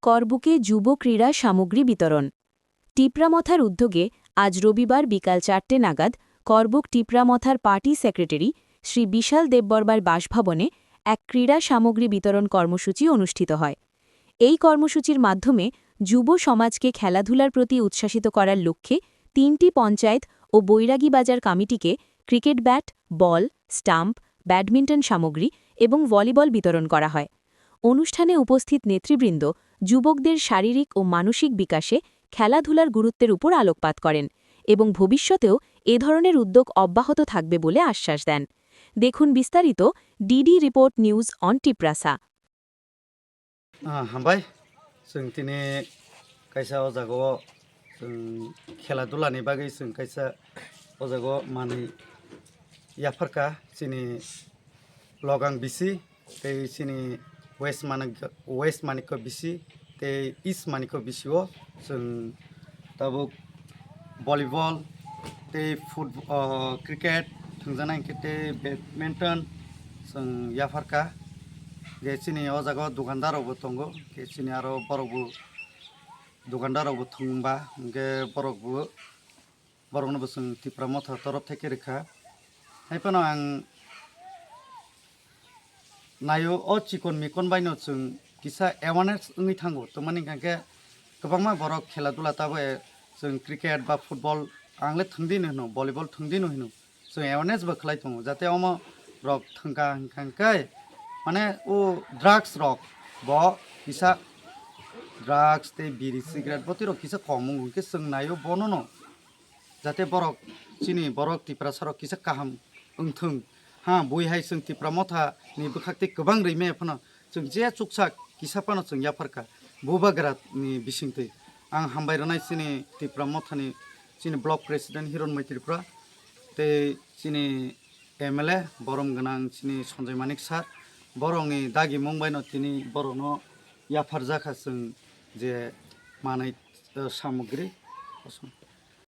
করবুকে যুব ক্রীড়া সামগ্রী বিতরণ। টিপরামথার উদ্যোগে আজ রবিবার বিকাল ৪টে নাগাদ করবুক টিপরামথার পার্টি সেক্রেটারি শ্রী বিশাল দেববর্মার বাসভবনে এক ক্রীড়া সামগ্রী বিতরণ কর্মসূচি অনুষ্ঠিত হয়। এই কর্মসূচির মাধ্যমে যুব সমাজকে খেলাধুলার প্রতি উচ্ছ্বাসিত করার লক্ষ্যে ৩টি পঞ্চায়েত ও বৈরাগী বাজার কমিটিকে ক্রিকেট ব্যাট, বল, স্টাম্প, ব্যাডমিন্টন সামগ্রী এবং ভলিবল বিতরণ করা হয়। অনুষ্ঠানে উপস্থিত নেতৃবৃন্দ যুবকদের শারীরিক ও মানসিক বিকাশে খেলাধুলার গুরুত্বের উপর আলোকপাত করেন এবং ভবিষ্যতেও এ ধরনের উদ্যোগ অব্যাহত থাকবে বলে আশ্বাস দেন। দেখুন বিস্তারিত DD report news on Tiprasa. हामबाय जों दिनै कायसा अजागाव जों खेला दुलानि बागै जों कायसा अजागाव माने याफारका जोंनि लगां बिसि ते जोंनि वेस्ट मानिक बिसि ते इस्ट मानिक बिसिआव जों दाबो भलिबल ते क्रिकेट थंजानाय ते बैडमिंटन जों याफारका गेसिनि अजागाव दुकानदारावबो दंगो गेसिनि आरो बरगबो दुकानदारावबो थंबा गे बरगनोबो जों टिप्रामथा तरफ थेके रेखा हायफानो आं नायो अ चिकन मिकन बायनो जों किसा एवारनेस ओङै थांगो तो माने गाके गोबांमा बरक खेला दुला ताबो जों क्रिकेट बा फुटबल आंले थंदिनो होनो भलिबल थंदिनो होनो जों एवारनेस बो खलाय दङ जाते अमा रक थंका हंखांखाय माने ओ ड्राग्स रक ब किसा ड्राग्स ते बिरि सिगारेट बति रक किसा कमु के जों नायो बननो जाते बरक चिनि बरक टिप्रा सरक किसा काहाम ओंथों हा बयहाय जों टिप्रामथा नि बखाक्ति गोबां रैमे फनो जों जे चुकसा किसापानो जों याफारका बुबाग्रा नि बिसिंते आं हामबायरनाय चिनि टिप्रामथानि चिनि ब्लक प्रेसिडेंट हिरन मैत्रिफ्रा ते चिनि एमएलए बरम गोनां चिनि सन्जय मानिक सार बरंनि दागि मुंबायनो तिनि बरनो याफार जाखा जों जे मानै सामग्री